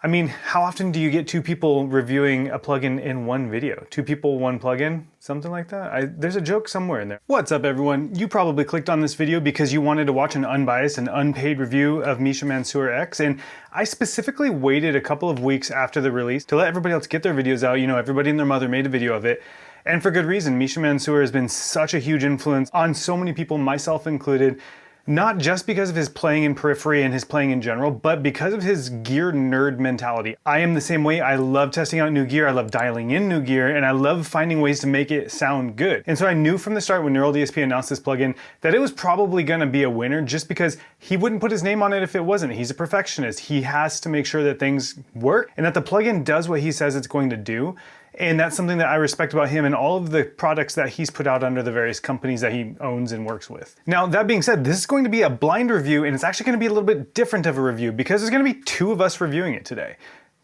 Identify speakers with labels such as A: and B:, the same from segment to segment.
A: I mean, how often do you get two people reviewing a plugin in one video? Two people, one plugin? Something like that? There's a joke somewhere in there. What's up, everyone? You probably clicked on this video because you wanted to watch an unbiased and unpaid review of Misha Mansoor X, and I specifically waited a couple of weeks after the release to let everybody else get their videos out. You know, everybody and their mother made a video of it. And for good reason. Misha Mansoor has been such a huge influence on so many people, myself included. Not just because of his playing in periphery and his playing in general, but because of his gear nerd mentality. I am the same way. I love testing out new gear, I love dialing in new gear, and I love finding ways to make it sound good. And so I knew from the start when Neural DSP announced this plugin that it was probably gonna be a winner just because he wouldn't put his name on it if it wasn't. He's a perfectionist. He has to make sure that things work and that the plugin does what he says it's going to do. And that's something that I respect about him and all of the products that he's put out under the various companies that he owns and works with. Now, that being said, this is going to be a blind review, and it's actually going to be a little bit different of a review because there's going to be two of us reviewing it today.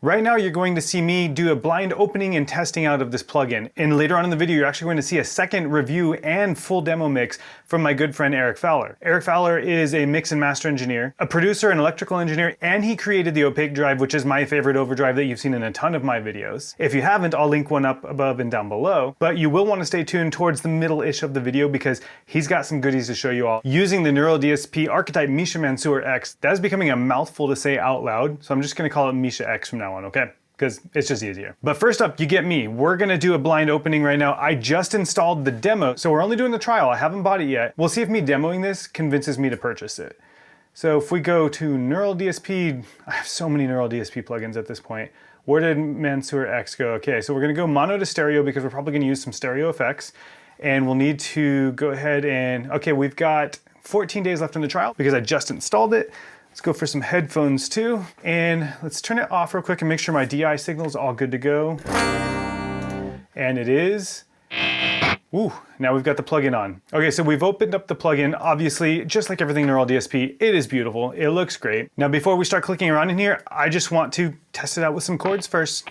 A: Right now, you're going to see me do a blind opening and testing out of this plugin. And later on in the video, you're actually going to see a second review and full demo mix from my good friend Aric Fowler. Aric Fowler is a mix and master engineer, a producer, an electrical engineer, and he created the Opaque drive, which is my favorite overdrive that you've seen in a ton of my videos. If you haven't, I'll link one up above and down below, but you will want to stay tuned towards the middle-ish of the video because he's got some goodies to show you all. Using the Neural DSP Archetype Misha Mansoor X, that is becoming a mouthful to say out loud, so I'm just going to call it Misha X from now on, okay? Because it's just easier. But first up, you get me. We're gonna do a blind opening right now. I just installed the demo, so we're only doing the trial. I haven't bought it yet. We'll see if me demoing this convinces me to purchase it. So if we go to Neural DSP, I have so many Neural DSP plugins at this point. Where did Mansoor X go? Okay, so we're gonna go mono to stereo because we're probably gonna use some stereo effects. And we'll need to go ahead and, okay, we've got 14 days left in the trial because I just installed it. Let's go for some headphones too. And let's turn it off real quick and make sure my DI signal is all good to go. And it is. Ooh, now we've got the plugin on. Okay, so we've opened up the plugin. Obviously, just like everything Neural DSP, it is beautiful. It looks great. Now, before we start clicking around in here, I just want to test it out with some chords first.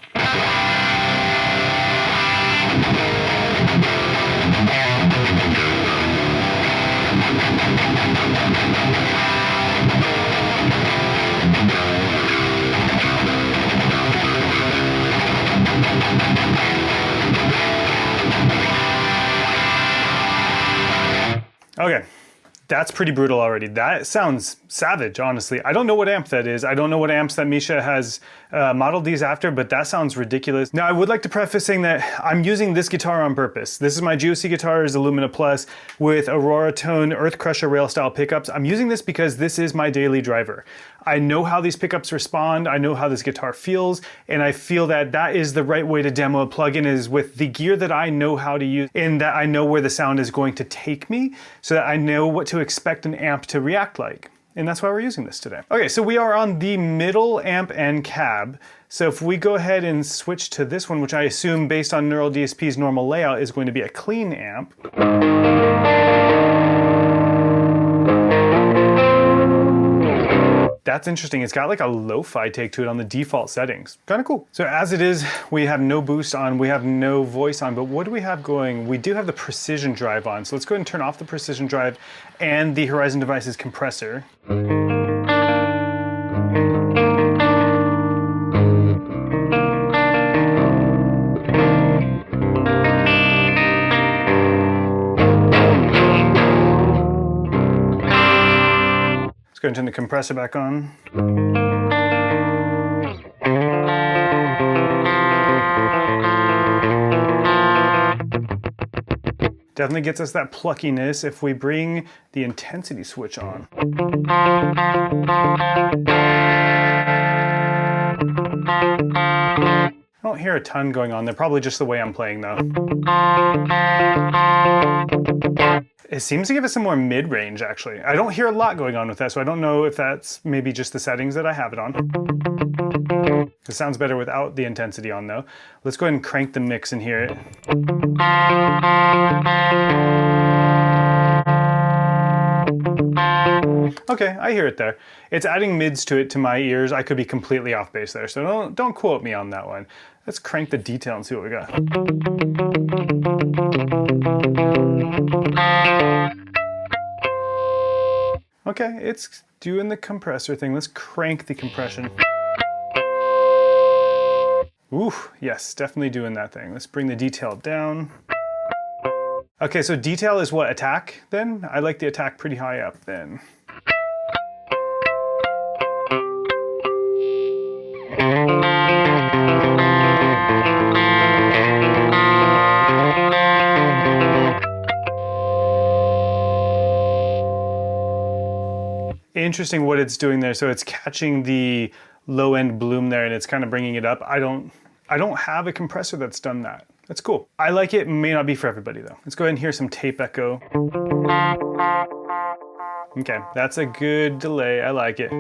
A: Okay, that's pretty brutal already. That sounds savage, honestly. I don't know what amp that is. I don't know what amps that Misha has modeled these after, but that sounds ridiculous. Now, I would like to preface saying that I'm using this guitar on purpose. This is my GOC guitars, Illumina Plus, with Aurora Tone Earth Crusher rail style pickups. I'm using this because this is my daily driver. I know how these pickups respond, I know how this guitar feels, and I feel that that is the right way to demo a plugin is with the gear that I know how to use and that I know where the sound is going to take me so that I know what to expect an amp to react like. And that's why we're using this today. Okay, so we are on the middle amp and cab. So if we go ahead and switch to this one, which I assume based on Neural DSP's normal layout is going to be a clean amp. That's interesting. It's got like a lo-fi take to it on the default settings. Kind of cool. So as it is, we have no boost on, we have no voice on, but what do we have going? We do have the precision drive on. So let's go ahead and turn off the precision drive and the Horizon Devices compressor. Let's go ahead and turn the compressor back on. Definitely gets us that pluckiness if we bring the intensity switch on. I don't hear a ton going on there, probably just the way I'm playing though. It seems to give us some more mid-range actually. I don't hear a lot going on with that, so I don't know if that's maybe just the settings that I have it on. It sounds better without the intensity on though. Let's go ahead and crank the mix and hear it. Okay, I hear it there. It's adding mids to it to my ears. I could be completely off base there, so don't quote me on that one. Let's crank the detail and see what we got. Okay, it's doing the compressor thing. Let's crank the compression. Ooh, yes, definitely doing that thing. Let's bring the detail down. Okay, so detail is what, attack then? I like the attack pretty high up then. Interesting what it's doing there. So it's catching the low end bloom there and it's kind of bringing it up. I don't have a compressor that's done that. That's cool. I like it, may not be for everybody though. Let's go ahead and hear some tape echo. Okay, that's a good delay, I like it.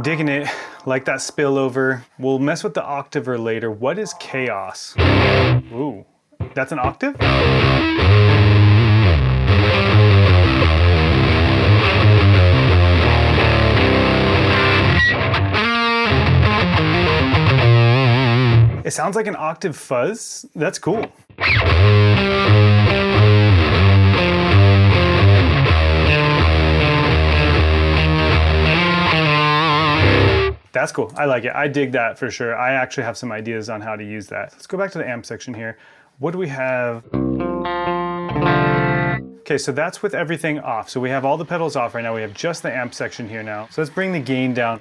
A: Digging it, like that spillover. We'll mess with the octaver later. What is chaos? Ooh, that's an octave? It sounds like an octave fuzz. That's cool. That's cool. I like it. I dig that for sure. I actually have some ideas on how to use that. Let's go back to the amp section here. What do we have? Okay, so that's with everything off. So we have all the pedals off right now. We have just the amp section here now. So let's bring the gain down.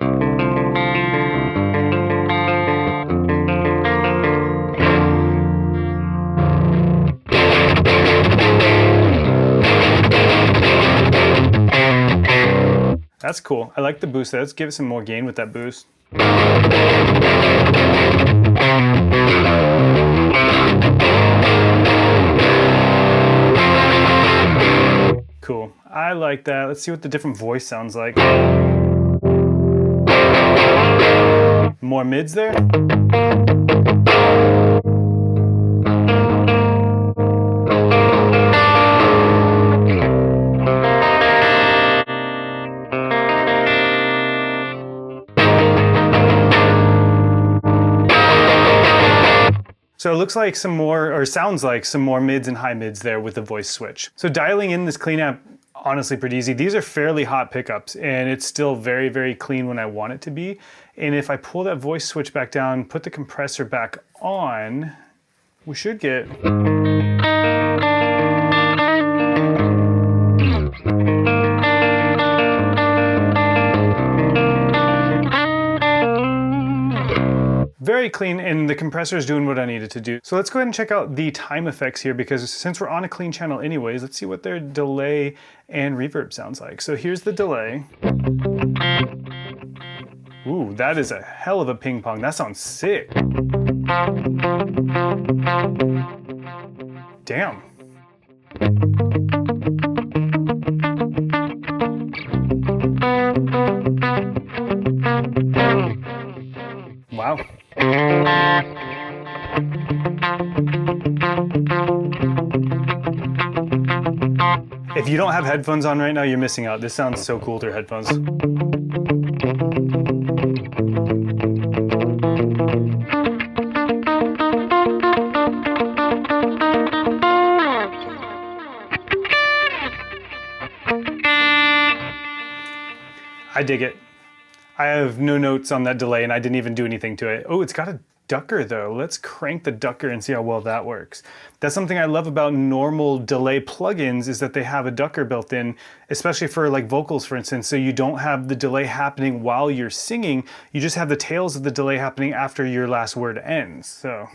A: That's cool. I like the boost there. Let's give it some more gain with that boost. Cool. I like that. Let's see what the different voice sounds like. More mids there. So it looks like some more, or sounds like some more mids and high mids there with the voice switch. So dialing in this clean amp, honestly pretty easy. These are fairly hot pickups and it's still very, very clean when I want it to be. And if I pull that voice switch back down, put the compressor back on, we should get... Very clean, and the compressor is doing what I needed to do. So let's go ahead and check out the time effects here, because since we're on a clean channel anyways, let's see what their delay and reverb sounds like. So here's the delay. Ooh, that is a hell of a ping pong. That sounds sick. Damn. Wow. If you don't have headphones on right now, you're missing out. This sounds so cool through headphones. I dig it. I have no notes on that delay and I didn't even do anything to it. Oh, it's got a ducker though. Let's crank the ducker and see how well that works. That's something I love about normal delay plugins, is that they have a ducker built in, especially for like vocals, for instance. So you don't have the delay happening while you're singing. You just have the tails of the delay happening after your last word ends. So,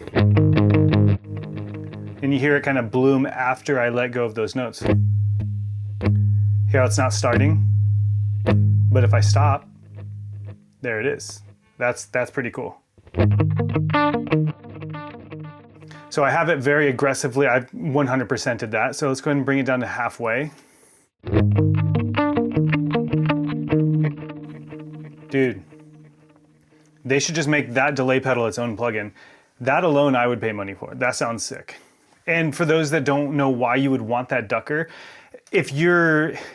A: and you hear it kind of bloom after I let go of those notes. Hear how it's not starting, but if I stop, there it is. That's pretty cool. So I have it very aggressively. I've 100%ed that. So let's go ahead and bring it down to halfway. Dude, they should just make that delay pedal its own plugin. That alone I would pay money for. That sounds sick. And for those that don't know why you would want that ducker,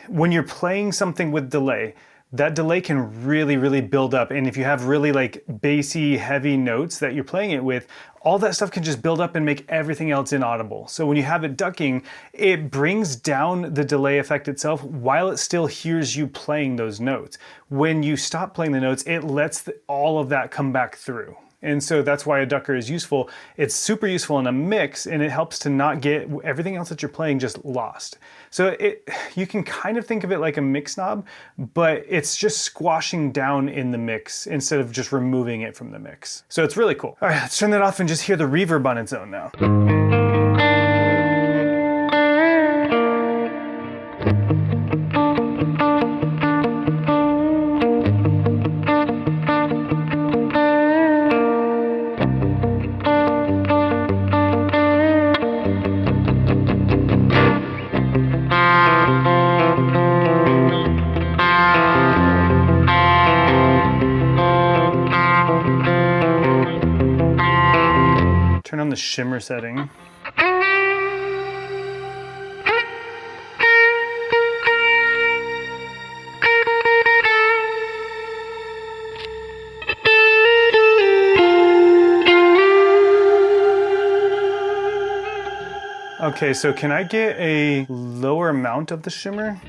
A: when you're playing something with delay, that delay can really, really build up. And if you have really like bassy, heavy notes that you're playing it with, all that stuff can just build up and make everything else inaudible. So when you have it ducking, it brings down the delay effect itself while it still hears you playing those notes. When you stop playing the notes, it lets all of that come back through. And so that's why a ducker is useful. It's super useful in a mix, and it helps to not get everything else that you're playing just lost. So you can kind of think of it like a mix knob, but it's just squashing down in the mix instead of just removing it from the mix. So it's really cool. All right, let's turn that off and just hear the reverb on its own now. Turn on the shimmer setting. Okay, so can I get a lower amount of the shimmer?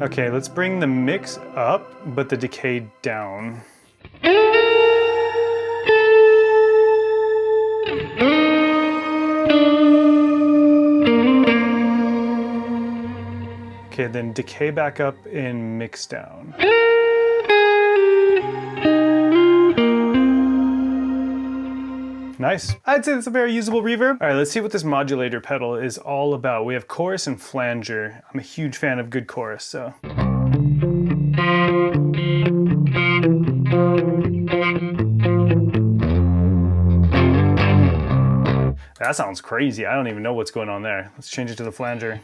A: Okay, let's bring the mix up, but the decay down. Okay, then decay back up and mix down. Nice. I'd say that's a very usable reverb. All right, let's see what this modulator pedal is all about. We have chorus and flanger. I'm a huge fan of good chorus, so. That sounds crazy. I don't even know what's going on there. Let's change it to the flanger.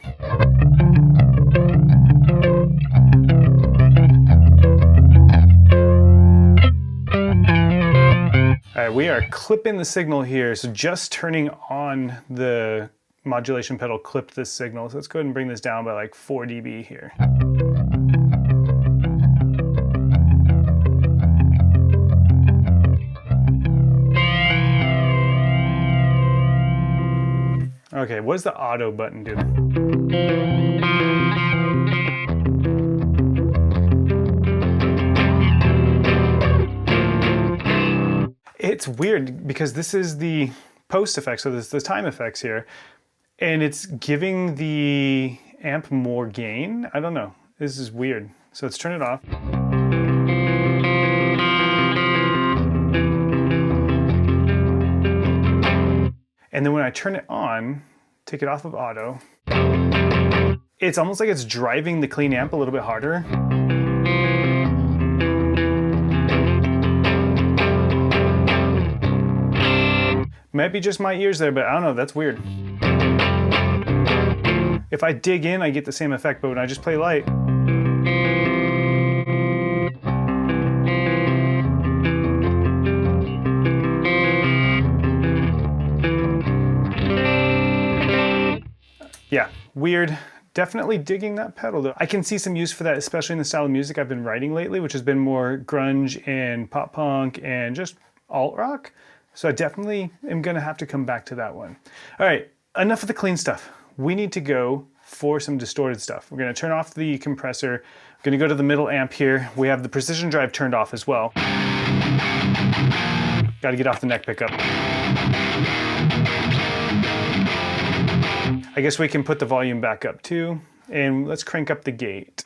A: All right, we are clipping the signal here. So just turning on the modulation pedal clipped this signal. So let's go ahead and bring this down by like 4 dB here. Okay, what does the auto button do? It's weird because this is the post effect, so there's the time effects here, and it's giving the amp more gain. I don't know. This is weird. So let's turn it off. And then when I turn it on, take it off of auto, it's almost like it's driving the clean amp a little bit harder. Might be just my ears there, but I don't know, that's weird. If I dig in, I get the same effect, but when I just play light, yeah, weird. Definitely digging that pedal though. I can see some use for that, especially in the style of music I've been writing lately, which has been more grunge and pop punk and just alt rock. So I definitely am gonna have to come back to that one. All right, enough of the clean stuff. We need to go for some distorted stuff. We're gonna turn off the compressor. We're gonna go to the middle amp here. We have the precision drive turned off as well. Gotta get off the neck pickup. I guess we can put the volume back up too, and let's crank up the gate.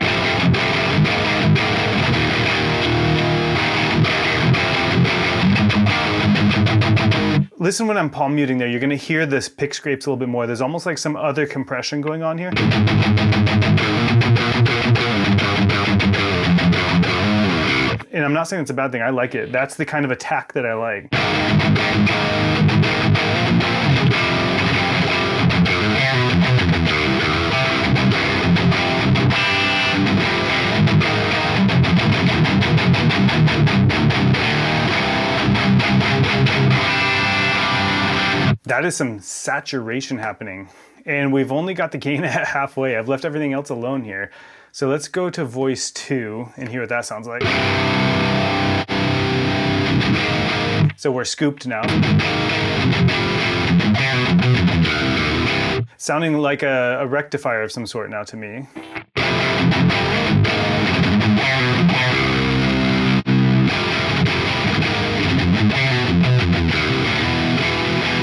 A: Listen when I'm palm muting there, you're gonna hear this pick scrapes a little bit more. There's almost like some other compression going on here. And I'm not saying it's a bad thing, I like it. That's the kind of attack that I like. that is some saturation happening. And we've only got the gain at halfway. I've left everything else alone here. So let's go to voice 2 and hear what that sounds like. So we're scooped now. Sounding like a rectifier of some sort now to me.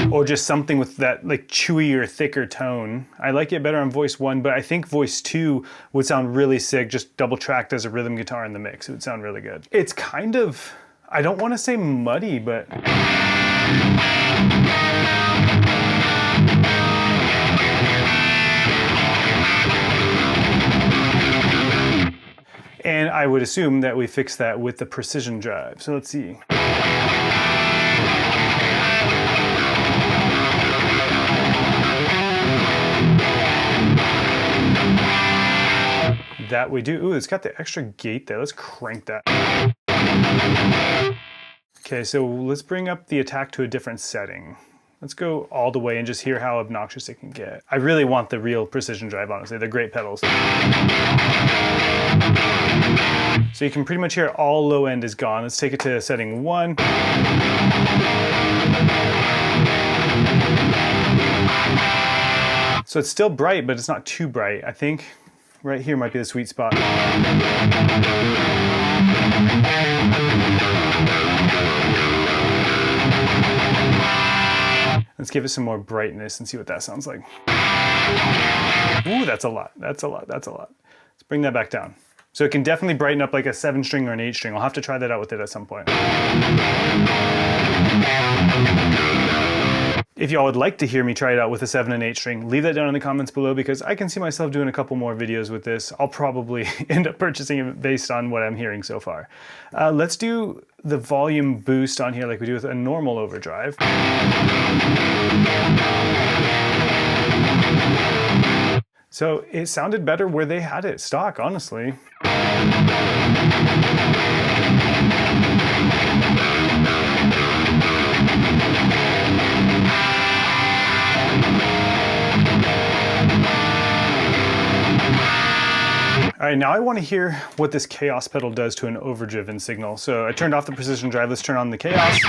A: Or just something with that like chewier, thicker tone. I like it better on voice 1, but I think voice 2 would sound really sick, just double tracked as a rhythm guitar in the mix. It would sound really good. It's kind of, I don't want to say muddy, but and I would assume that we fix that with the precision drive. So let's see. That we do. Ooh, it's got the extra gate there. Let's crank that. Okay, so let's bring up the attack to a different setting. Let's go all the way and just hear how obnoxious it can get. I really want the real precision drive, honestly. They're great pedals. So you can pretty much hear all low end is gone. Let's take it to setting 1. So it's still bright, but it's not too bright. I think right here might be the sweet spot. Let's give it some more brightness and see what that sounds like. Ooh, that's a lot. That's a lot. That's a lot. Let's bring that back down. So it can definitely brighten up like a 7-string or an 8-string. I'll have to try that out with it at some point. If y'all would like to hear me try it out with a 7 and 8 string, leave that down in the comments below because I can see myself doing a couple more videos with this. I'll probably end up purchasing it based on what I'm hearing so far. Let's do the volume boost on here like we do with a normal overdrive. So it sounded better where they had it stock, honestly. All right, now I want to hear what this chaos pedal does to an overdriven signal. So I turned off the precision drive. Let's turn on the chaos.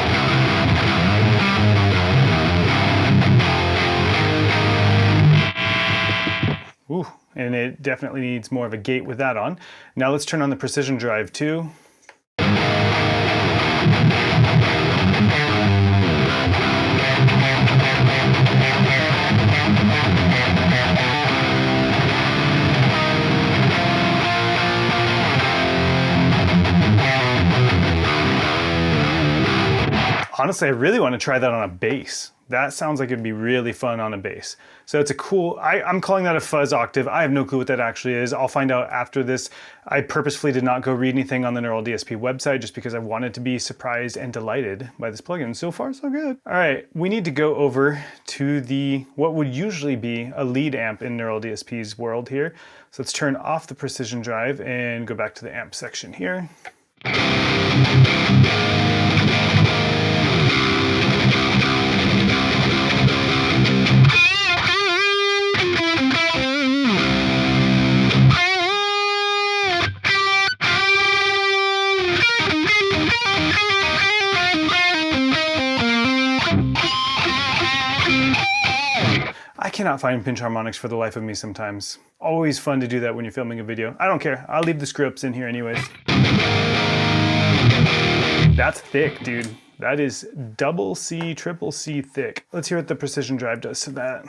A: Ooh, and it definitely needs more of a gate with that on. Now let's turn on the precision drive too. Honestly, I really want to try that on a bass. That sounds like it'd be really fun on a bass. So it's a cool, I'm calling that a fuzz octave. I have no clue what that actually is. I'll find out after this. I purposefully did not go read anything on the Neural DSP website just because I wanted to be surprised and delighted by this plugin. So far, so good. All right, we need to go over to the, what would usually be a lead amp in Neural DSP's world here. So let's turn off the precision drive and go back to the amp section here. I cannot find pinch harmonics for the life of me sometimes. Always fun to do that when you're filming a video. I don't care. I'll leave the scripts in here anyways. That's thick, dude. That is double C, triple C thick. Let's hear what the precision drive does to that.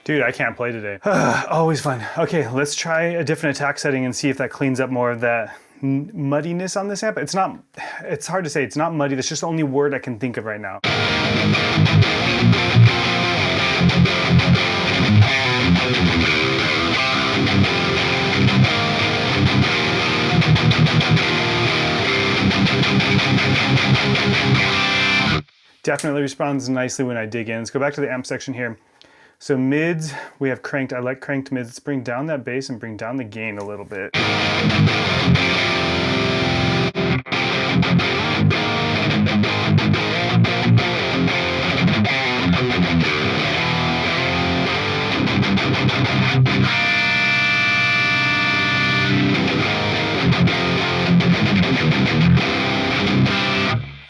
A: Dude, I can't play today. Always fun. Okay, let's try a different attack setting and see if that cleans up more of that muddiness on this amp. It's hard to say. It's not muddy. That's just the only word I can think of right now. Definitely responds nicely when I dig in. Let's go back to the amp section here. So mids, we have cranked. I like cranked mids. Let's bring down that bass and bring down the gain a little bit.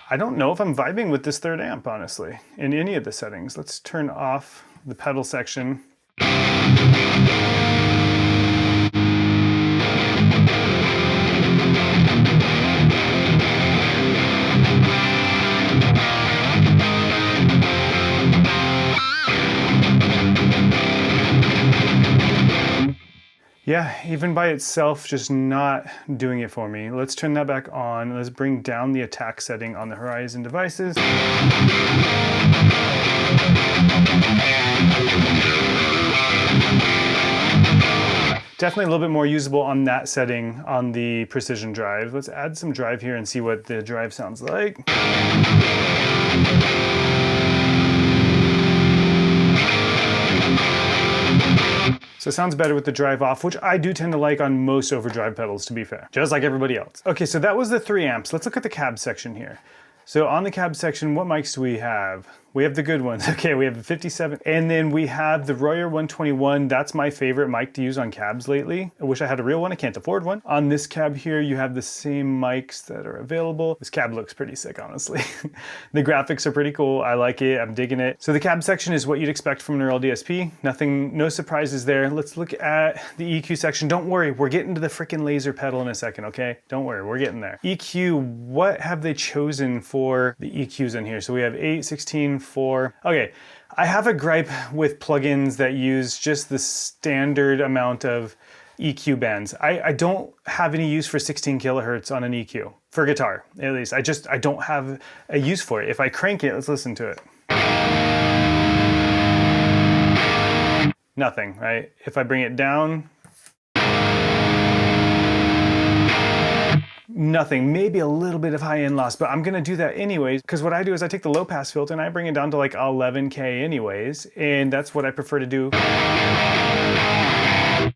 A: I don't know if I'm vibing with this third amp, honestly, in any of the settings. Let's turn off the pedal section. Yeah, even by itself, just not doing it for me. Let's turn that back on. Let's bring down the attack setting on the Horizon devices. Definitely a little bit more usable on that setting on the precision drive. Let's add some drive here and see what the drive sounds like. So it sounds better with the drive off, which I do tend to like on most overdrive pedals, to be fair, just like everybody else. Okay, so that was the 3 amps. Let's look at the cab section here. So on the cab section, what mics do we have? We have the good ones. Okay, we have the 57, and then we have the Royer 121. That's my favorite mic to use on cabs lately. I wish I had a real one, I can't afford one. On this cab here, you have the same mics that are available. This cab looks pretty sick, honestly. The graphics are pretty cool, I like it, I'm digging it. So the cab section is what you'd expect from Neural DSP. No surprises there. Let's look at the EQ section. Don't worry, we're getting to the freaking laser pedal in a second, okay? Don't worry, we're getting there. EQ, what have they chosen for the EQs in here? So we have 8, 16, 4. Okay, I have a gripe with plugins that use just the standard amount of EQ bands. I don't have any use for 16 kilohertz on an EQ, for guitar at least. I don't have a use for it. If I crank it, let's listen to it. Nothing, right? If I bring it down, nothing, maybe a little bit of high end loss, but I'm gonna do that anyways, because what I do is I take the low pass filter and I bring it down to like 11K anyways, and that's what I prefer to do.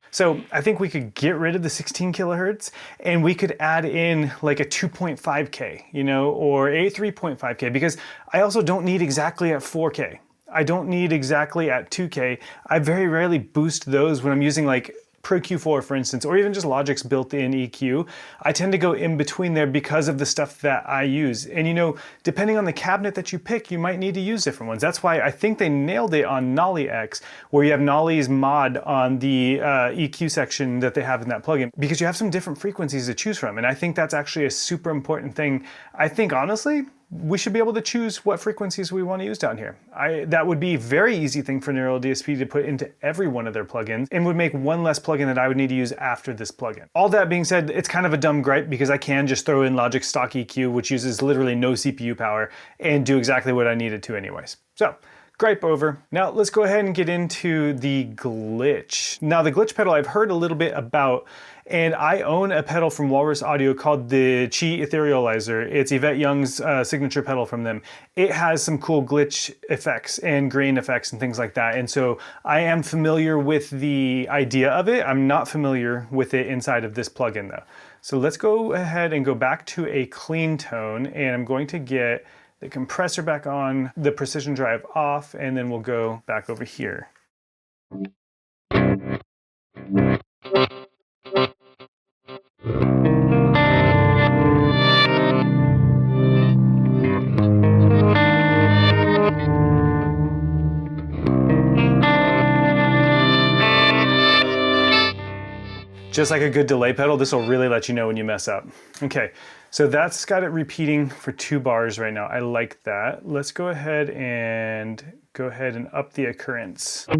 A: So I think we could get rid of the 16 kilohertz and we could add in like a 2.5K, you know, or a 3.5K, because I also don't need exactly at 4K. I don't need exactly at 2K. I very rarely boost those when I'm using like Pro Q4, for instance, or even just Logic's built-in EQ. I tend to go in between there because of the stuff that I use. And you know, depending on the cabinet that you pick, you might need to use different ones. That's why I think they nailed it on Nolly X, where you have Nolly's mod on the EQ section that they have in that plugin, because you have some different frequencies to choose from. And I think that's actually a super important thing. I think, honestly, we should be able to choose what frequencies we want to use down here. That would be a very easy thing for Neural DSP to put into every one of their plugins, and would make one less plugin that I would need to use after this plugin. All that being said, it's kind of a dumb gripe because I can just throw in Logic's stock EQ, which uses literally no CPU power, and do exactly what I needed to anyways. So, gripe over. Now let's go ahead and get into the glitch. Now the glitch pedal I've heard a little bit about, and I own a pedal from Walrus Audio called the Chi Etherealizer. It's Yvette Young's signature pedal from them. It has some cool glitch effects and grain effects and things like that. And so I am familiar with the idea of it. I'm not familiar with it inside of this plugin though. So let's go ahead and go back to a clean tone, and I'm going to get the compressor back on, the precision drive off, and then we'll go back over here. Just like a good delay pedal, this will really let you know when you mess up. Okay, so that's got it repeating for 2 bars right now. I like that. Let's go ahead and up the occurrence. All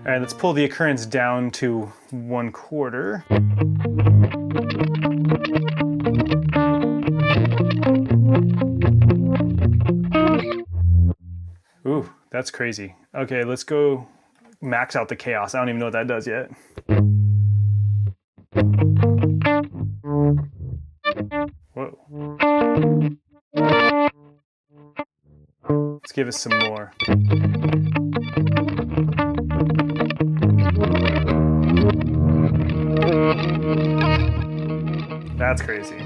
A: right, let's pull the occurrence down to 1/4. Ooh, That's crazy. Okay, let's go max out the chaos. I don't even know what that does yet. Whoa. Let's give us some more. That's crazy.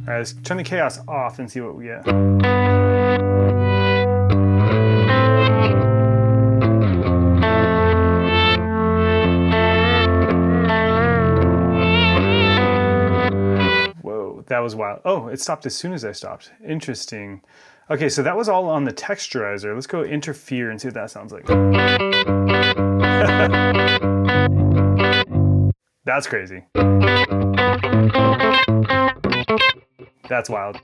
A: All right, let's turn the chaos off and see what we get. Whoa, that was wild. Oh, it stopped as soon as I stopped. Interesting. Okay, so that was all on the Texturizer. Let's go interfere and see what that sounds like. That's crazy. That's wild.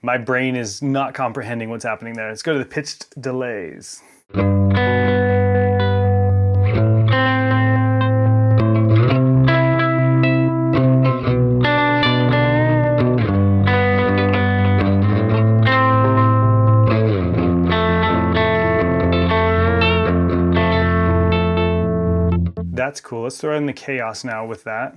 A: My brain is not comprehending what's happening there. Let's go to the pitched delays. That's cool. Let's throw in the chaos now with that.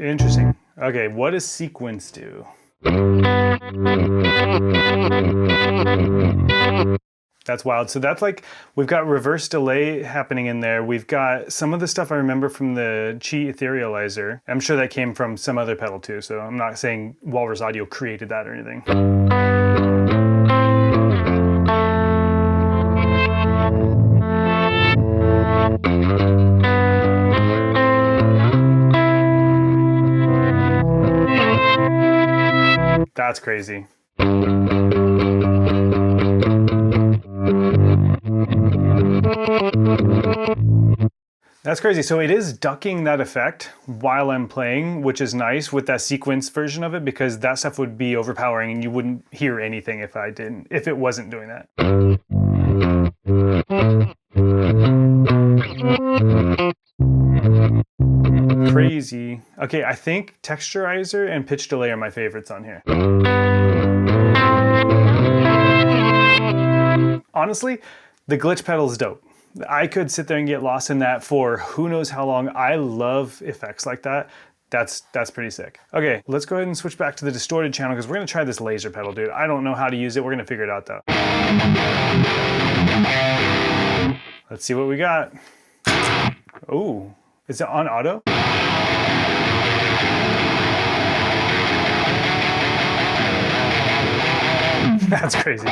A: Interesting. Okay, what does sequence do? That's wild. So that's like, we've got reverse delay happening in there. We've got some of the stuff I remember from the Chi Etherealizer. I'm sure that came from some other pedal too, so I'm not saying Walrus Audio created that or anything. That's crazy. That's crazy. So it is ducking that effect while I'm playing, which is nice with that sequence version of it, because that stuff would be overpowering and you wouldn't hear anything if it wasn't doing that. Crazy. Okay, I think Texturizer and pitch delay are my favorites on here. Honestly, the glitch pedal is dope. I could sit there and get lost in that for who knows how long. I love effects like that. That's pretty sick. Okay, let's go ahead and switch back to the distorted channel because we're gonna try this laser pedal, dude. I don't know how to use it. We're gonna figure it out though. Let's see what we got. Oh, is it on auto? That's crazy.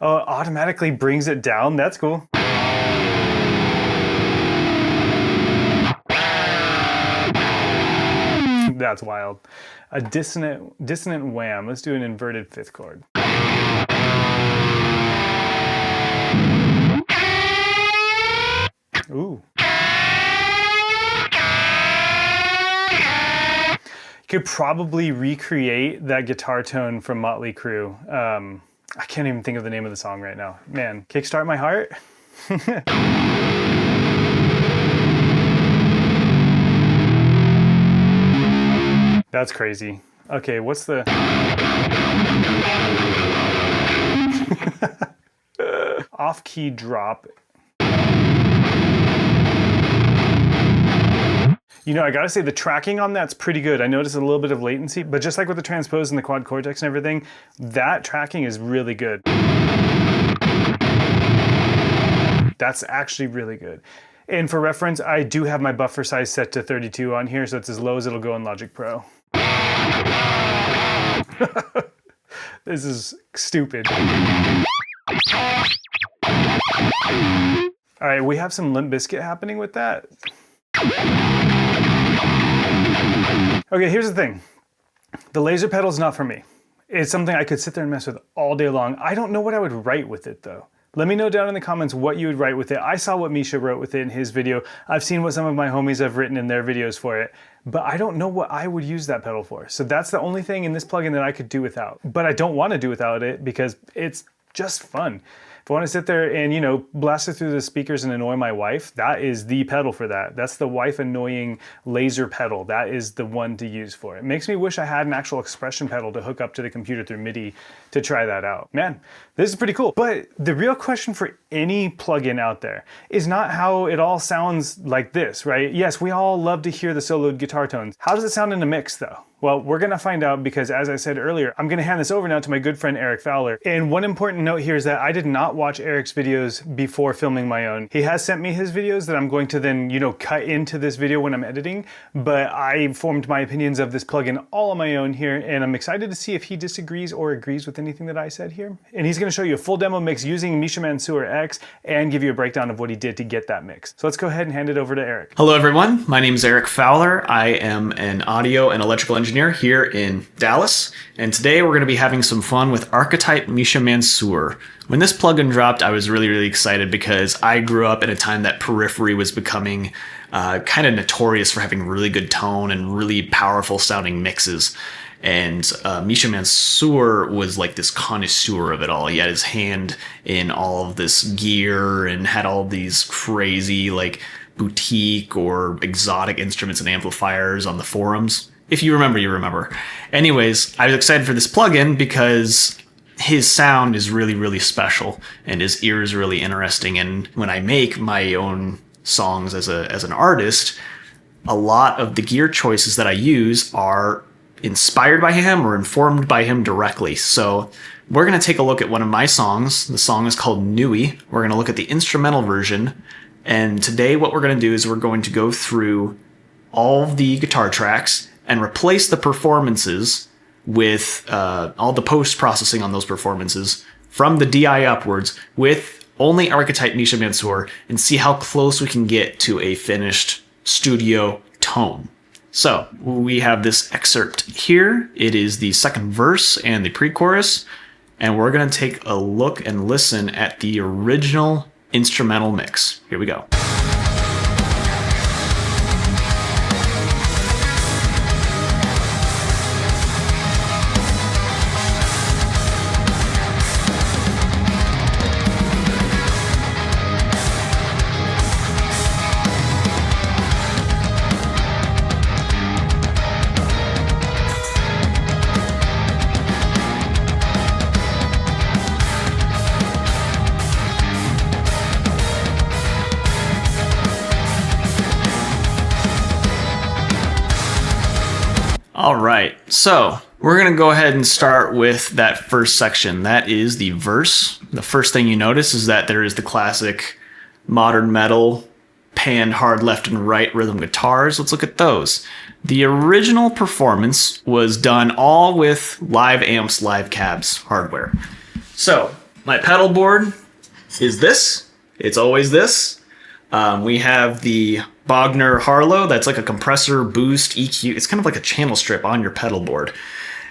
A: Oh, it automatically brings it down. That's cool. That's wild. A dissonant wham. Let's do an inverted fifth chord. Ooh. You could probably recreate that guitar tone from Motley Crue. I can't even think of the name of the song right now. Man, Kickstart My Heart? That's crazy. Okay, what's the... off-key drop. You know, I gotta say the tracking on that's pretty good. I noticed a little bit of latency, but just like with the transpose and the Quad Cortex and everything, that tracking is really good. That's actually really good. And for reference, I do have my buffer size set to 32 on here, so it's as low as it'll go in Logic Pro. This is stupid. All right, we have some Limp Bizkit happening with that. Okay, here's the thing. The laser pedal's not for me. It's something I could sit there and mess with all day long. I don't know what I would write with it though. Let me know down in the comments what you would write with it. I saw what Misha wrote with it in his video. I've seen what some of my homies have written in their videos for it, but I don't know what I would use that pedal for. So that's the only thing in this plugin that I could do without. But I don't want to do without it because it's just fun. If I want to sit there and, you know, blast it through the speakers and annoy my wife, that is the pedal for that. That's the wife annoying laser pedal. That is the one to use for it. It makes me wish I had an actual expression pedal to hook up to the computer through MIDI to try that out. Man, this is pretty cool. But the real question for any plugin out there is not how it all sounds like this, right? Yes, we all love to hear the soloed guitar tones. How does it sound in a mix though? Well, we're gonna find out because as I said earlier, I'm gonna hand this over now to my good friend Aric Fowler. And one important note here is that I did not watch Aric's videos before filming my own. He has sent me his videos that I'm going to then, you know, cut into this video when I'm editing, but I formed my opinions of this plugin all on my own here, and I'm excited to see if he disagrees or agrees with anything that I said here. And he's gonna show you a full demo mix using Misha Mansoor X and give you a breakdown of what he did to get that mix. So let's go ahead and hand it over to Aric.
B: Hello everyone, my name is Aric Fowler. I am an audio and electrical engineer here in Dallas, and today we're going to be having some fun with Archetype Misha Mansoor. When this plugin dropped, I was really excited because I grew up in a time that Periphery was becoming kind of notorious for having really good tone and really powerful sounding mixes. And Misha Mansoor was like this connoisseur of it all. He had his hand in all of this gear and had all these crazy like boutique or exotic instruments and amplifiers on the forums. If you remember, you remember. Anyways, I was excited for this plugin because his sound is really special and his ear is really interesting. And when I make my own songs as an artist, a lot of the gear choices that I use are inspired by him or informed by him directly. So we're going to take a look at one of my songs. The song is called Nui. We're going to look at the instrumental version. And today what we're going to do is we're going to go through all of the guitar tracks and replace the performances with all the post-processing on those performances from the DI upwards with only Archetype Misha Mansoor and see how close we can get to a finished studio tone. So we have this excerpt here. It is the second verse and the pre-chorus, and we're going to take a look and listen at the original instrumental mix. Here we go. All right, so we're gonna go ahead and start with that first section. That is the verse. The first thing you notice is that there is the classic modern metal panned hard left and right rhythm guitars. Let's look at those. The original performance was done all with live amps, live cabs hardware. So my pedal board is this. It's always this. We have the Bogner Harlow. That's like a compressor, boost, EQ. It's kind of like a channel strip on your pedal board.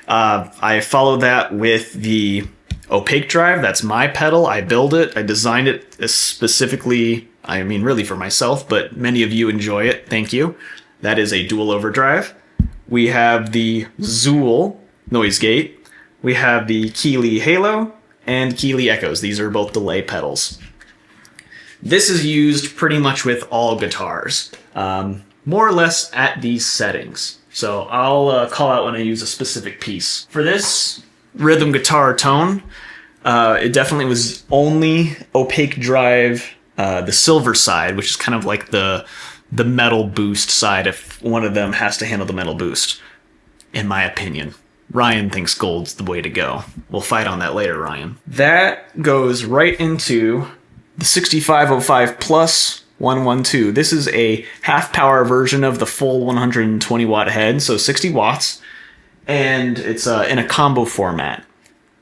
B: I follow that with the opaque drive. That's my pedal. I build it. I designed it specifically, I mean, really for myself, but many of you enjoy it. Thank you. That is a dual overdrive. We have the Zool noise gate. We have the Keeley Halo and Keeley Echoes. These are both delay pedals. This is used pretty much with all guitars, more or less at these settings. So I'll call out when I use a specific piece. For this rhythm guitar tone, it definitely was only opaque drive, the silver side, which is kind of like the metal boost side if one of them has to handle the metal boost, in my opinion. Ryan thinks gold's the way to go. We'll fight on that later, Ryan. That goes right into the 6505 plus 112. This is a half power version of the full 120 watt head, so 60 watts, and it's in a combo format.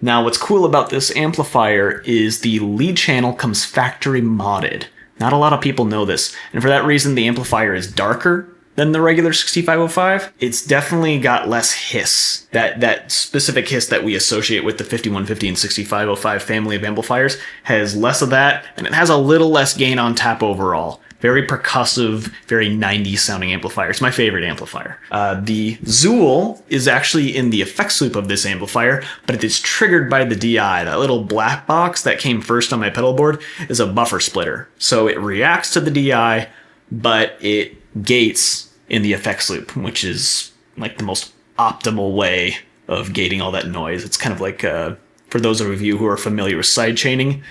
B: Now what's cool about this amplifier is the lead channel comes factory modded. Not a lot of people know this, and for that reason the amplifier is darker than the regular 6505. It's definitely got less hiss. That specific hiss that we associate with the 5150 and 6505 family of amplifiers has less of that, and it has a little less gain on tap overall. Very percussive, very 90s sounding amplifier. It's my favorite amplifier. The Zool is actually in the effects loop of this amplifier, but it is triggered by the DI. That little black box that came first on my pedal board is a buffer splitter. So it reacts to the DI, but it gates in the effects loop, which is like the most optimal way of gating all that noise. It's kind of like, for those of you who are familiar with sidechaining,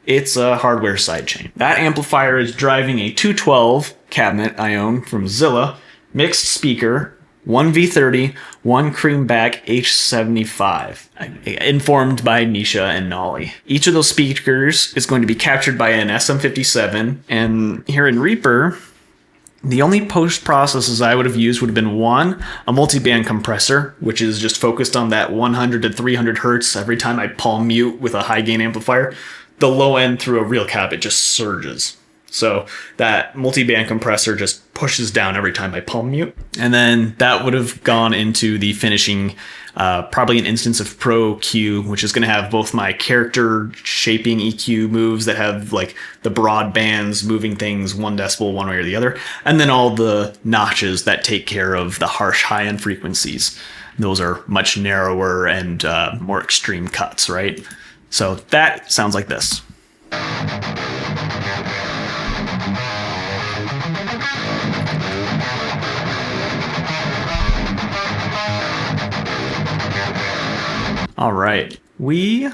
B: it's a hardware sidechain. That amplifier is driving a 212 cabinet I own from Zilla, mixed speaker, one V30, one Creamback H75, informed by Misha and Nolly. Each of those speakers is going to be captured by an SM57, and here in Reaper, the only post processes I would have used would have been one, a multi-band compressor, which is just focused on that 100 to 300 hertz every time I palm mute with a high gain amplifier. The low end through a real cab, it just surges. So that multi-band compressor just pushes down every time I palm mute. And then that would have gone into the finishing, probably an instance of Pro Q, which is going to have both my character shaping EQ moves that have like the broad bands moving things 1 decibel one way or the other. And then all the notches that take care of the harsh high end frequencies. Those are much narrower and more extreme cuts, right? So that sounds like this. All right, we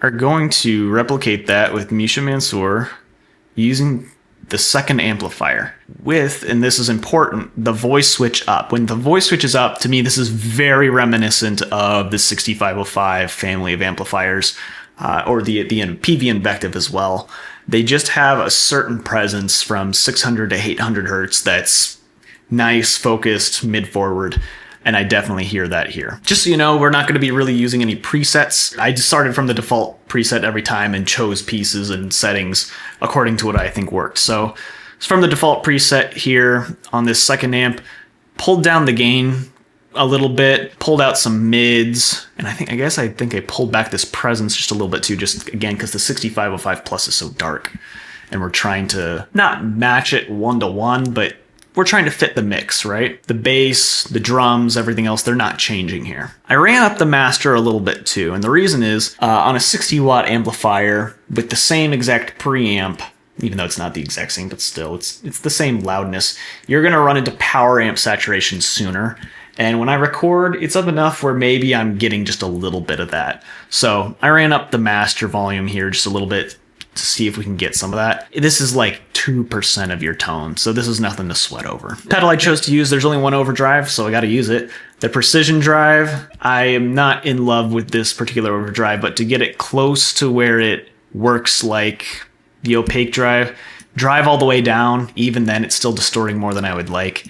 B: are going to replicate that with Misha Mansoor using the second amplifier with, and this is important, the voice switch up. When the voice switch is up, to me, this is very reminiscent of the 6505 family of amplifiers, or the PV Invective as well. They just have a certain presence from 600 to 800 hertz that's nice, focused, mid-forward, and I definitely hear that here. Just so you know, we're not going to be really using any presets. I just started from the default preset every time and chose pieces and settings according to what I think worked. So from the default preset here on this second amp, pulled down the gain a little bit, pulled out some mids, and I think I pulled back this presence just a little bit too, just again because the 6505 Plus is so dark, and we're trying to not match it 1-to-1, but we're trying to fit the mix, right? The bass, the drums, everything else, they're not changing here. I ran up the master a little bit too, and the reason is on a 60 watt amplifier with the same exact preamp, even though it's not the exact same, but still it's the same loudness, you're gonna run into power amp saturation sooner. And when I record, it's up enough where maybe I'm getting just a little bit of that. So I ran up the master volume here just a little bit to see if we can get some of that. This is like 2% of your tone, so this is nothing to sweat over. Pedal I chose to use, there's only one overdrive, so I gotta use it. The precision drive, I am not in love with this particular overdrive, but to get it close to where it works like the opaque drive all the way down, even then it's still distorting more than I would like.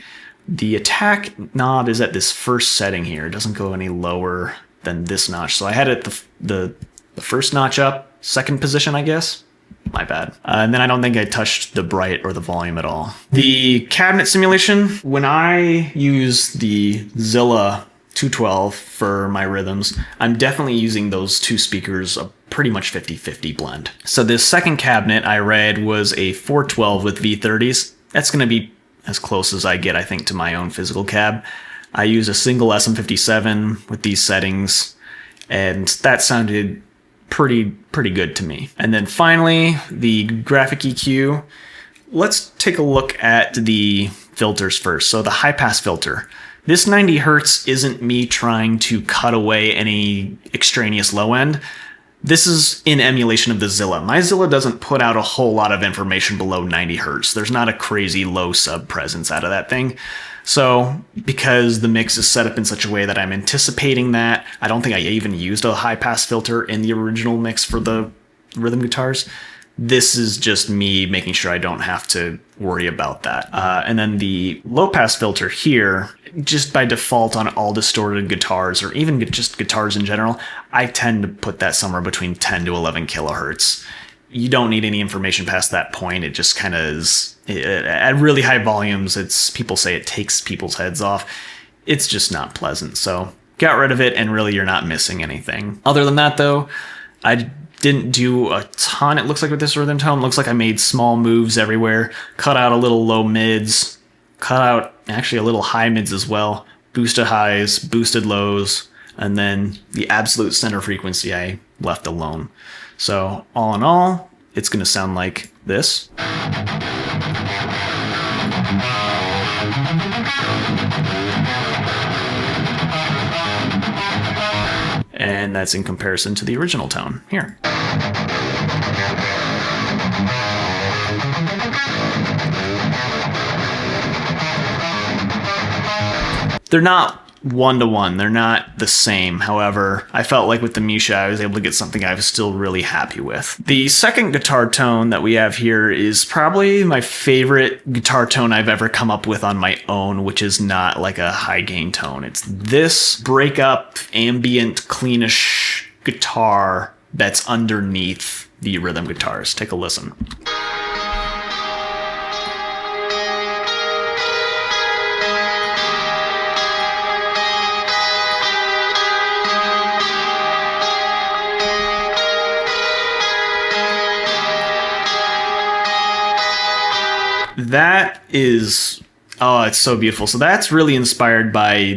B: The attack knob is at this first setting here. It doesn't go any lower than this notch. So I had it the first notch up, second position, I guess. My bad. And then I don't think I touched the bright or the volume at all. The cabinet simulation, when I use the Zilla 212 for my rhythms, I'm definitely using those two speakers, a pretty much 50-50 blend. So this second cabinet I read was a 412 with V30s. That's going to be as close as I get, I think, to my own physical cab. I use a single SM57 with these settings, and that sounded pretty good to me. And then finally, the graphic EQ. Let's take a look at the filters first. So the high pass filter. This 90 hertz isn't me trying to cut away any extraneous low end. This is in emulation of the Zilla. My Zilla doesn't put out a whole lot of information below 90 hertz. There's not a crazy low sub presence out of that thing. So because the mix is set up in such a way that I'm anticipating that, I don't think I even used a high pass filter in the original mix for the rhythm guitars. This is just me making sure I don't have to worry about that. And then the low pass filter here, just by default on all distorted guitars, or even just guitars in general, I tend to put that somewhere between 10 to 11 kilohertz. you don't need any information past that point. It just kind of is, at really high volumes, people say it takes people's heads off. It's just not pleasant. So get rid of it, and really you're not missing anything. Other than that though, I didn't do a ton, it looks like, with this rhythm tone. It looks like I made small moves everywhere, cut out a little low mids, cut out actually a little high mids as well, boosted highs, boosted lows, and then the absolute center frequency I left alone. So all in all, it's going to sound like this. And that's in comparison to the original tone here. They're not one-to-one. They're not the same. However, I felt like with the Misha, I was able to get something I was still really happy with. The second guitar tone that we have here is probably my favorite guitar tone I've ever come up with on my own, which is not like a high gain tone. It's this breakup, ambient, cleanish guitar that's underneath the rhythm guitars. Take a listen. That is, oh, it's so beautiful. So that's really inspired by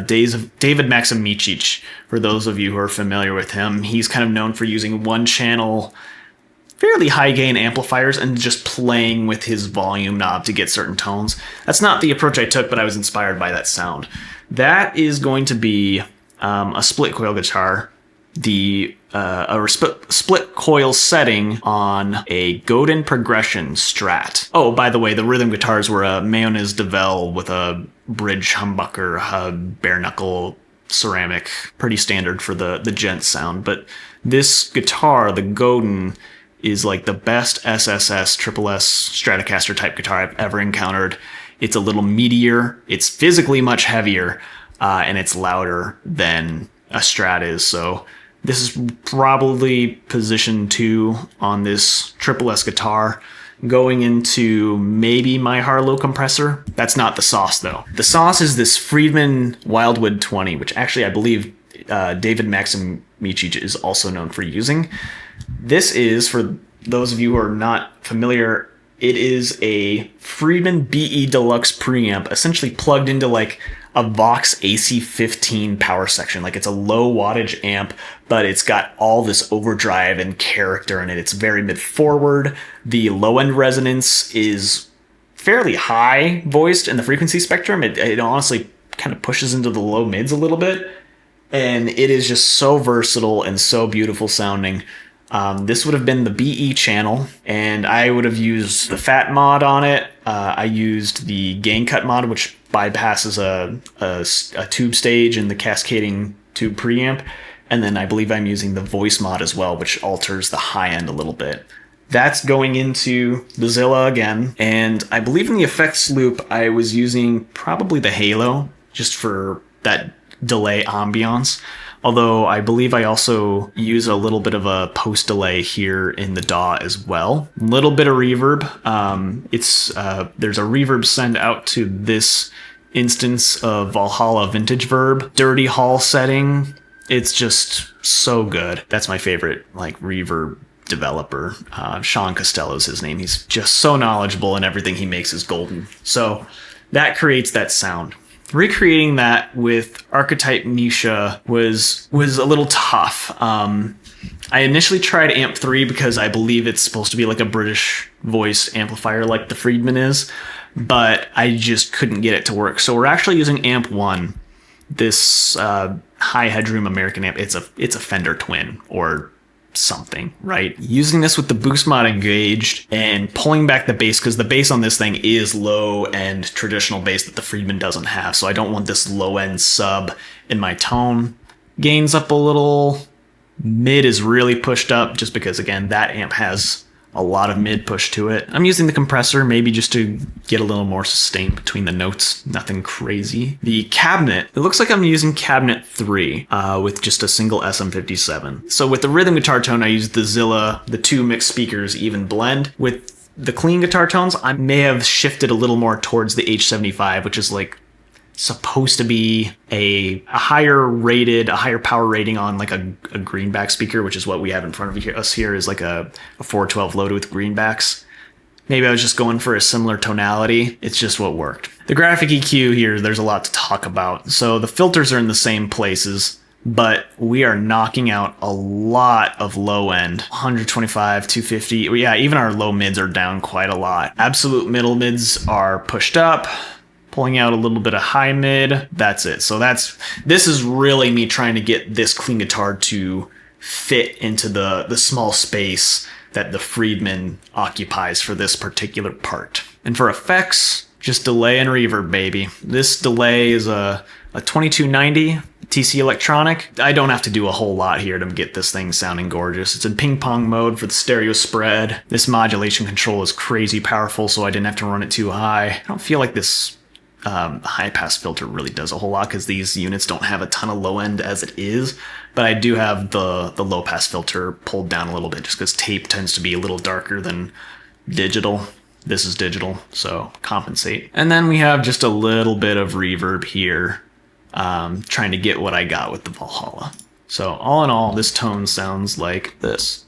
B: David Maximicic. For those of you who are familiar with him, he's kind of known for using one-channel, fairly high-gain amplifiers and just playing with his volume knob to get certain tones. That's not the approach I took, but I was inspired by that sound. That is going to be a split coil guitar. A split coil setting on a Godin Progression Strat. Oh, by the way, the rhythm guitars were a Mayonnaise DeVille with a bridge humbucker, bare knuckle ceramic. Pretty standard for the gent sound. But this guitar, the Godin, is like the best SSS, Triple S Stratocaster type guitar I've ever encountered. It's a little meatier, it's physically much heavier, and it's louder than a Strat is. So this is probably position 2 on this Triple S guitar, going into maybe my Harlow compressor. That's not the sauce though. The sauce is this Friedman Wildwood 20, which actually I believe David Maximicic is also known for using. This is, for those of you who are not familiar, it is a Friedman BE Deluxe preamp, essentially plugged into like a Vox AC15 power section. Like, it's a low wattage amp, but it's got all this overdrive and character in it. It's very mid forward. The low end resonance is fairly high voiced in the frequency spectrum. It honestly kind of pushes into the low mids a little bit. And it is just so versatile and so beautiful sounding. This would have been the BE channel, and I would have used the Fat mod on it. I used the Gain Cut mod, which bypasses a tube stage and the cascading tube preamp. And then I believe I'm using the Voice mod as well, which alters the high end a little bit. That's going into the Zilla again. And I believe in the effects loop, I was using probably the Halo, just for that delay ambiance. Although I believe I also use a little bit of a post delay here in the DAW as well. A little bit of reverb. There's a reverb send out to this instance of Valhalla Vintage Verb. Dirty Hall setting. It's just so good. That's my favorite reverb developer. Sean Costello's his name. He's just so knowledgeable, and everything he makes is golden. So that creates that sound. Recreating that with Archetype Misha was a little tough. I initially tried Amp 3 because I believe it's supposed to be like a British voice amplifier like the Friedman is, but I just couldn't get it to work. So we're actually using Amp 1, this high headroom American amp. It's a Fender Twin or something, right? Using this with the boost mod engaged and pulling back the bass, because the bass on this thing is low end traditional bass that the Friedman doesn't have. So I don't want this low end sub in my tone. Gains up a little. Mid is really pushed up just because, again, that amp has a lot of mid push to it. I'm using the compressor maybe just to get a little more sustain between the notes, nothing crazy. The cabinet, it looks like I'm using cabinet 3 with just a single SM57. So with the rhythm guitar tone, I used the Zilla, the 2 mixed speakers even blend. With the clean guitar tones, I may have shifted a little more towards the H75, which is like supposed to be a higher power rating on like a greenback speaker, which is what we have in front of us here, is like a 412 loaded with greenbacks. Maybe I was just going for a similar tonality. It's just what worked. The graphic EQ here, there's a lot to talk about. So the filters are in the same places, but we are knocking out a lot of low end, 125, 250. Yeah, even our low mids are down quite a lot. Absolute middle mids are pushed up, pulling out a little bit of high mid. That's it. So this is really me trying to get this clean guitar to fit into the small space that the Friedman occupies for this particular part. And for effects, just delay and reverb, baby. This delay is a 2290 TC Electronic. I don't have to do a whole lot here to get this thing sounding gorgeous. It's in ping-pong mode for the stereo spread. This modulation control is crazy powerful, so I didn't have to run it too high. I don't feel like this high pass filter really does a whole lot because these units don't have a ton of low end as it is, but I do have the low pass filter pulled down a little bit just because tape tends to be a little darker than digital. This is digital, so compensate. And then we have just a little bit of reverb here, trying to get what I got with the Valhalla. So all in all, this tone sounds like this.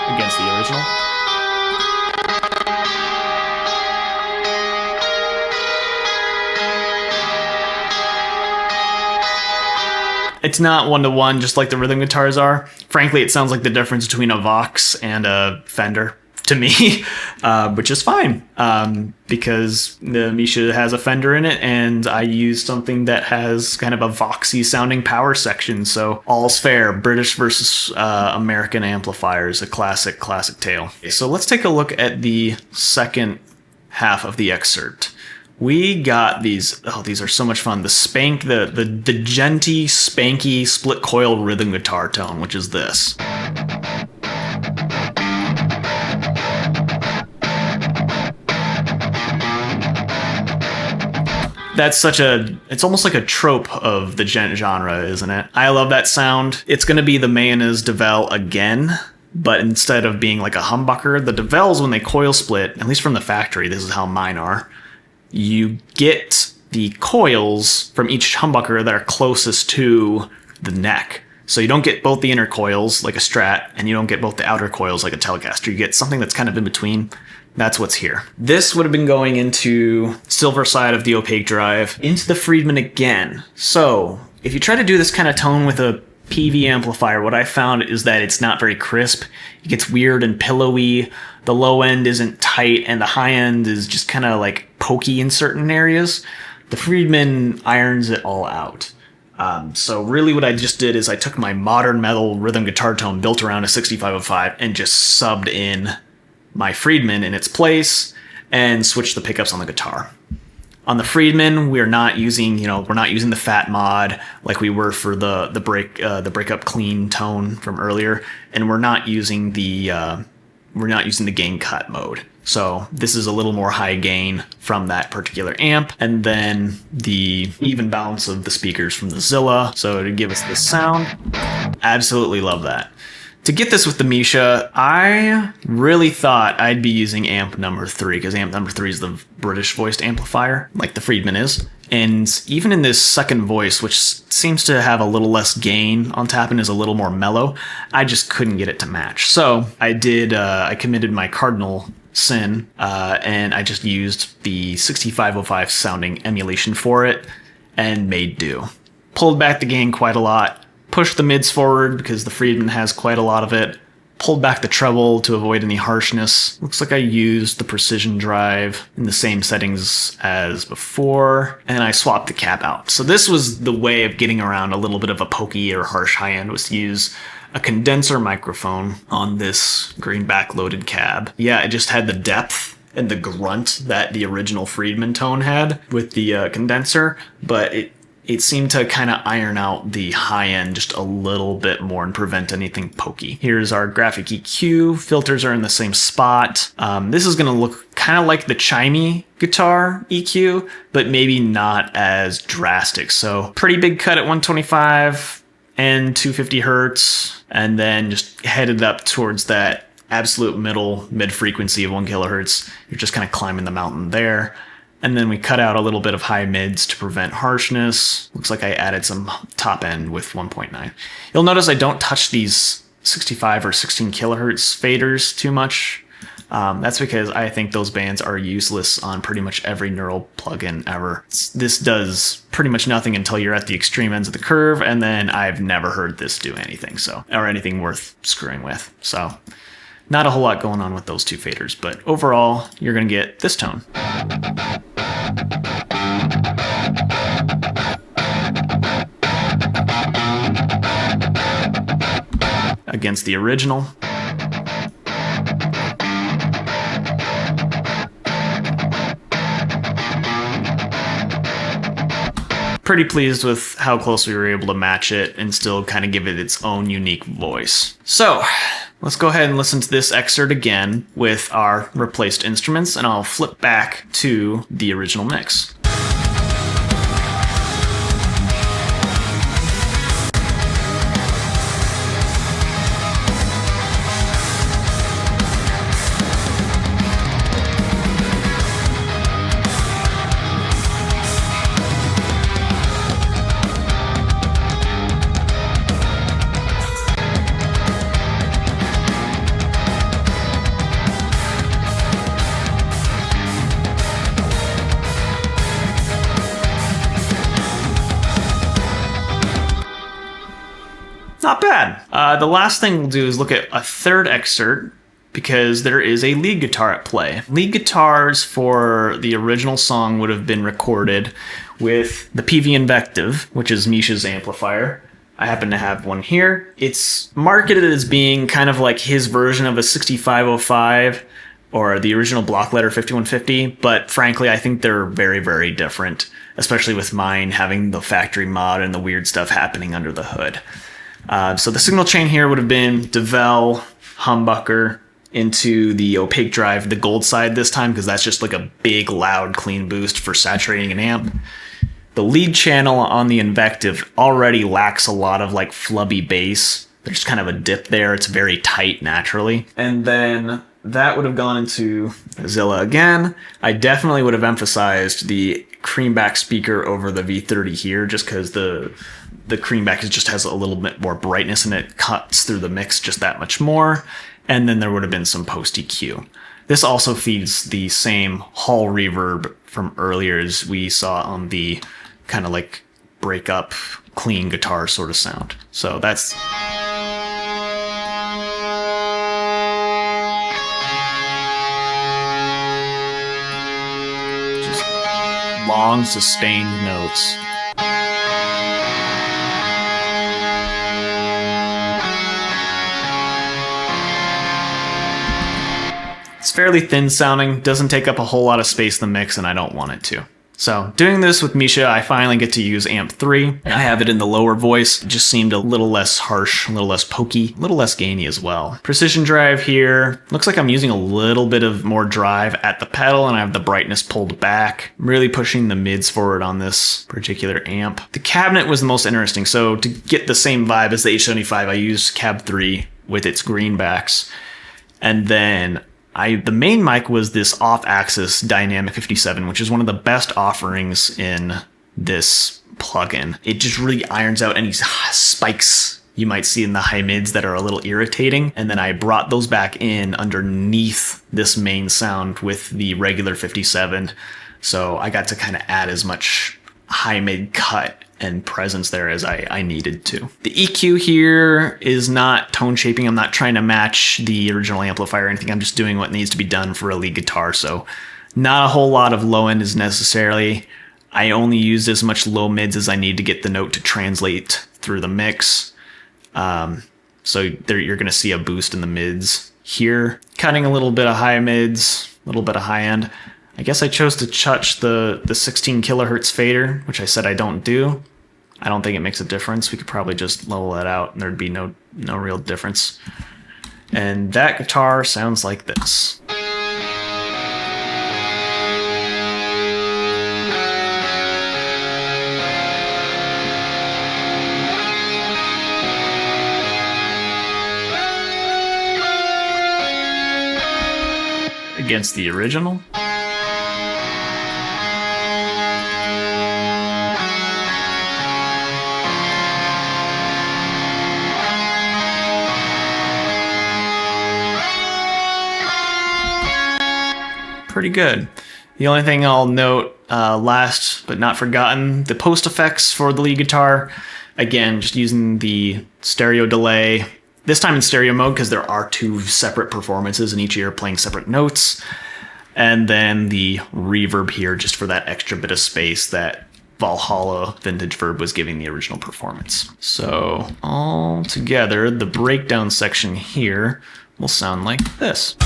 B: Against the original. It's not one-to-one just like the rhythm guitars are. Frankly, it sounds like the difference between a Vox and a Fender to me, which is fine, because the Misha has a Fender in it, and I use something that has kind of a Voxy sounding power section, so all's fair. British versus American amplifiers, a classic tale. Okay, so let's take a look at the second half of the excerpt. We got these, oh, these are so much fun. The genty, spanky, split coil rhythm guitar tone, which is this. That's it's almost like a trope of the gent genre, isn't it? I love that sound. It's gonna be the Mayonnaise DeVille again, but instead of being like a humbucker, the DeVelles, when they coil split, at least from the factory, this is how mine are, you get the coils from each humbucker that are closest to the neck. So you don't get both the inner coils like a Strat, and you don't get both the outer coils like a Telecaster. You get something that's kind of in between. That's what's here. This would have been going into silver side of the opaque drive, into the Friedman again. So if you try to do this kind of tone with a PV amplifier, what I found is that it's not very crisp. It gets weird and pillowy. The low end isn't tight, and the high end is just kind of like pokey in certain areas. The Friedman irons it all out. So really what I just did is I took my modern metal rhythm guitar tone built around a 6505 and just subbed in my Friedman in its place and switched the pickups on the guitar. On the Friedman, we're not using the fat mod like we were for the breakup clean tone from earlier, and we're not using the gain cut mode. So this is a little more high gain from that particular amp, and then the even balance of the speakers from the Zilla, so to give us this sound. Absolutely love that. To get this with the Misha, I really thought I'd be using amp number 3, because amp number 3 is the British voiced amplifier, like the Friedman is. And even in this second voice, which seems to have a little less gain on tap and is a little more mellow, I just couldn't get it to match. So I committed my cardinal sin, and I just used the 6505 sounding emulation for it and made do. Pulled back the gain quite a lot. Pushed the mids forward because the Friedman has quite a lot of it. Pulled back the treble to avoid any harshness. Looks like I used the precision drive in the same settings as before, and I swapped the cab out. So this was the way of getting around a little bit of a pokey or harsh high end, was to use a condenser microphone on this greenback loaded cab. Yeah, it just had the depth and the grunt that the original Friedman tone had with the condenser, but it seemed to kind of iron out the high end just a little bit more and prevent anything pokey. Here's our graphic EQ. Filters are in the same spot. This is going to look kind of like the chimey guitar EQ, but maybe not as drastic. So pretty big cut at 125 and 250 hertz, and then just headed up towards that absolute mid frequency of 1 kilohertz. You're just kind of climbing the mountain there. And then we cut out a little bit of high mids to prevent harshness. Looks like I added some top end with 1.9. You'll notice I don't touch these 65 or 16 kilohertz faders too much. That's because I think those bands are useless on pretty much every Neural plugin ever. This does pretty much nothing until you're at the extreme ends of the curve, and then I've never heard this do anything, or anything worth screwing with. So not a whole lot going on with those two faders, but overall, you're going to get this tone. Against the original. Pretty pleased with how close we were able to match it and still kind of give it its own unique voice. So let's go ahead and listen to this excerpt again with our replaced instruments, and I'll flip back to the original mix. Not bad. The last thing we'll do is look at a third excerpt, because there is a lead guitar at play. Lead guitars for the original song would have been recorded with the PV Invective, which is Misha's amplifier. I happen to have one here. It's marketed as being kind of like his version of a 6505 or the original block letter 5150, but frankly, I think they're very, very different, especially with mine having the factory mod and the weird stuff happening under the hood. So the signal chain here would have been DeVell, humbucker, into the opaque drive, the gold side this time, because that's just like a big, loud, clean boost for saturating an amp. The lead channel on the Invective already lacks a lot of like flubby bass. There's kind of a dip there. It's very tight naturally. And then that would have gone into Zilla again. I definitely would have emphasized the creamback speaker over the V30 here, just because the creamback just has a little bit more brightness and it cuts through the mix just that much more. And then there would have been some post EQ. This also feeds the same hall reverb from earlier as we saw on the kind of like break up clean guitar sort of sound. So that's just long sustained notes. It's fairly thin sounding, doesn't take up a whole lot of space in the mix, and I don't want it to. So doing this with Misha, I finally get to use amp 3. I have it in the lower voice. It just seemed a little less harsh, a little less pokey, a little less gainy as well. Precision drive here. Looks like I'm using a little bit of more drive at the pedal, and I have the brightness pulled back. I'm really pushing the mids forward on this particular amp. The cabinet was the most interesting. So to get the same vibe as the H75, I used Cab 3 with its greenbacks. And then the main mic was this off-axis Dynamic 57, which is one of the best offerings in this plugin. It just really irons out any spikes you might see in the high mids that are a little irritating. And then I brought those back in underneath this main sound with the regular 57. So I got to kind of add as much high mid cut and presence there as I needed to. The EQ here is not tone shaping. I'm not trying to match the original amplifier or anything. I'm just doing what needs to be done for a lead guitar. So not a whole lot of low end is necessarily. I only used as much low mids as I need to get the note to translate through the mix. So there you're going to see a boost in the mids here. Cutting a little bit of high mids, a little bit of high end. I guess I chose to touch the 16 kilohertz fader, which I said I don't do. I don't think it makes a difference. We could probably just level that out and there'd be no real difference. And that guitar sounds like this. Against the original. Pretty good. The only thing I'll note, last but not forgotten, the post effects for the lead guitar. Again, just using the stereo delay, this time in stereo mode because there are two separate performances in each ear playing separate notes. And then the reverb here just for that extra bit of space that Valhalla Vintage Verb was giving the original performance. So all together, the breakdown section here will sound like this.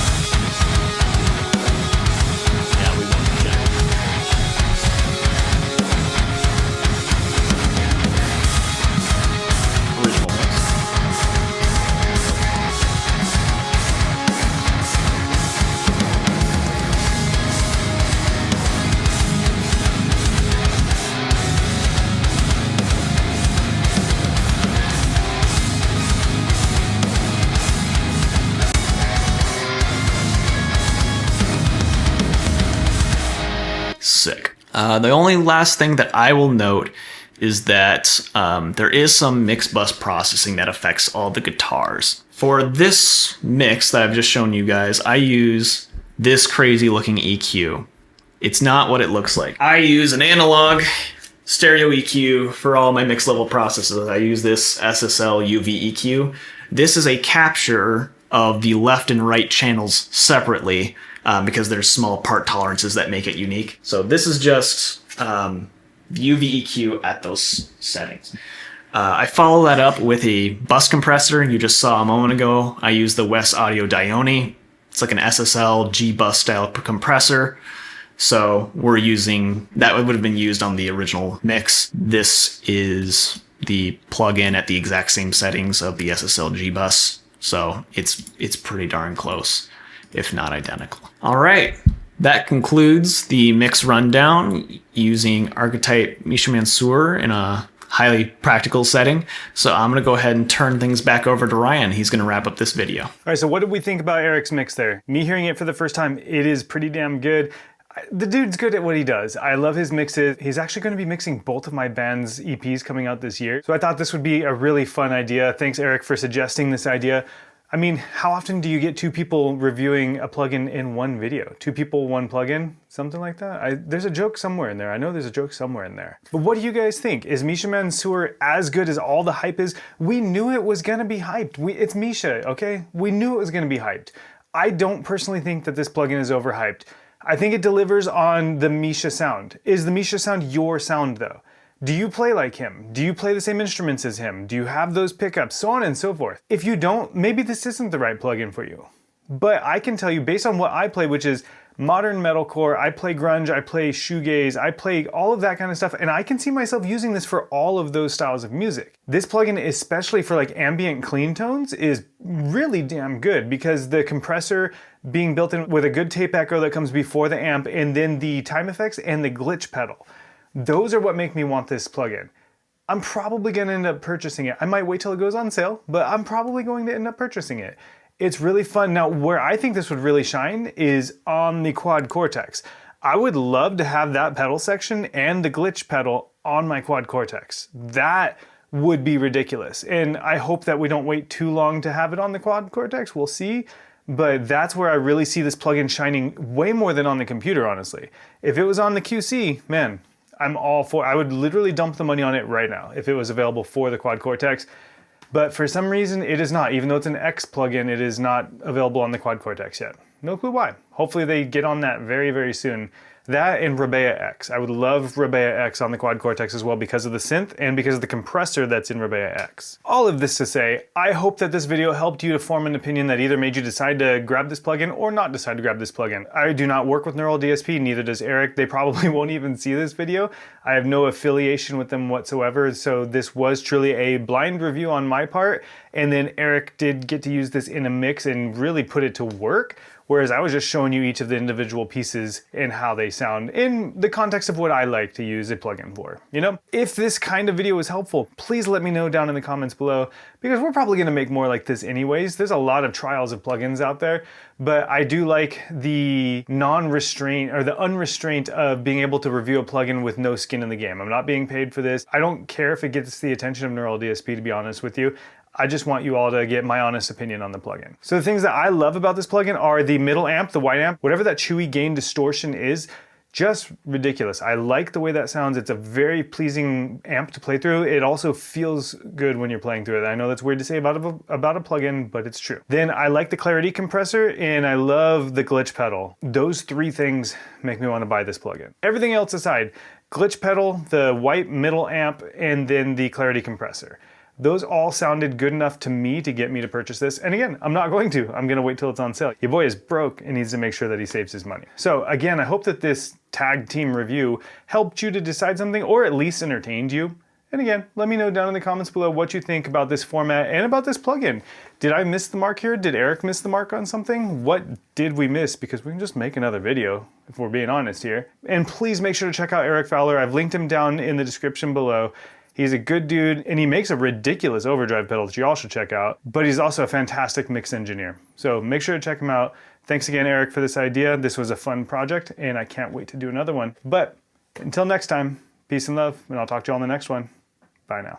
B: Sick. The only last thing that I will note is that there is some mix bus processing that affects all the guitars. For this mix that I've just shown you guys, I use this crazy looking EQ. It's not what it looks like. I use an analog stereo EQ for all my mix level processes. I use this SSL UV EQ. This is a capture of the left and right channels separately. Because there's small part tolerances that make it unique. So this is just UV EQ at those settings. I follow that up with a bus compressor you just saw a moment ago. I use the West Audio Dione. It's like an SSL G-Bus style compressor. So we're using, that would have been used on the original mix. This is the plugin at the exact same settings of the SSL G-Bus. So it's pretty darn close, if not identical. All right, that concludes the mix rundown using Archetype Misha Mansoor in a highly practical setting. So I'm gonna go ahead and turn things back over to Ryan. He's gonna wrap up this video.
A: All right, so what did we think about Aric's mix there? Me hearing it for the first time, it is pretty damn good. The dude's good at what he does. I love his mixes. He's actually going to be mixing both of my band's EPs coming out this year. So I thought this would be a really fun idea. Thanks, Aric, for suggesting this idea. I mean, how often do you get two people reviewing a plugin in one video? Two people, one plugin? Something like that? There's a joke somewhere in there. I know there's a joke somewhere in there. But what do you guys think? Is Misha Mansoor as good as all the hype is? We knew it was gonna be hyped. It's Misha, okay? We knew it was gonna be hyped. I don't personally think that this plugin is overhyped. I think it delivers on the Misha sound. Is the Misha sound your sound though? Do you play like him? Do you play the same instruments as him? Do you have those pickups? So on and so forth. If you don't, maybe this isn't the right plugin for you. But I can tell you based on what I play, which is modern metalcore, I play grunge, I play shoegaze, I play all of that kind of stuff, and I can see myself using this for all of those styles of music. This plugin, especially for like ambient clean tones, is really damn good because the compressor being built in with a good tape echo that comes before the amp, and then the time effects and the glitch pedal. Those are what make me want this plugin. I'm probably gonna end up purchasing it. I might wait till it goes on sale, but I'm probably going to end up purchasing it. It's really fun. Now, where I think this would really shine is on the Quad Cortex. I would love to have that pedal section and the glitch pedal on my Quad Cortex. That would be ridiculous. And I hope that we don't wait too long to have it on the Quad Cortex. We'll see. But that's where I really see this plugin shining way more than on the computer, honestly. If it was on the QC, man, I'm all for it. I would literally dump the money on it right now if it was available for the Quad Cortex. But for some reason, it is not. Even though it's an X plugin, it is not available on the Quad Cortex yet. No clue why. Hopefully they get on that very, very soon. That and Rebea X. I would love Rebea X on the Quad Cortex as well because of the synth and because of the compressor that's in Rebea X. All of this to say, I hope that this video helped you to form an opinion that either made you decide to grab this plugin or not decide to grab this plugin. I do not work with Neural DSP, neither does Aric. They probably won't even see this video. I have no affiliation with them whatsoever, so this was truly a blind review on my part, and then Aric did get to use this in a mix and really put it to work, whereas I was just showing you each of the individual pieces and how they sound in the context of what I like to use a plugin for, you know? If this kind of video was helpful, please let me know down in the comments below, because we're probably gonna make more like this anyways. There's a lot of trials of plugins out there, but I do like the non-restraint or the unrestraint of being able to review a plugin with no skin in the game. I'm not being paid for this. I don't care if it gets the attention of Neural DSP, to be honest with you. I just want you all to get my honest opinion on the plugin. So the things that I love about this plugin are the middle amp, the white amp, whatever that chewy gain distortion is, just ridiculous. I like the way that sounds. It's a very pleasing amp to play through. It also feels good when you're playing through it. I know that's weird to say about a plugin, but it's true. Then I like the clarity compressor and I love the glitch pedal. Those three things make me want to buy this plugin. Everything else aside, glitch pedal, the white middle amp, and then the clarity compressor. Those all sounded good enough to me to get me to purchase this. And again, I'm not going to. I'm gonna wait till it's on sale. Your boy is broke and needs to make sure that he saves his money. So again, I hope that this tag team review helped you to decide something or at least entertained you. And again, let me know down in the comments below what you think about this format and about this plugin. Did I miss the mark here? Did Aric miss the mark on something? What did we miss? Because we can just make another video if we're being honest here. And please make sure to check out Aric Fowler. I've linked him down in the description below. He's a good dude, and he makes a ridiculous overdrive pedal that you all should check out, but he's also a fantastic mix engineer. So make sure to check him out. Thanks again, Aric, for this idea. This was a fun project, and I can't wait to do another one. But until next time, peace and love, and I'll talk to you all in the next one. Bye now.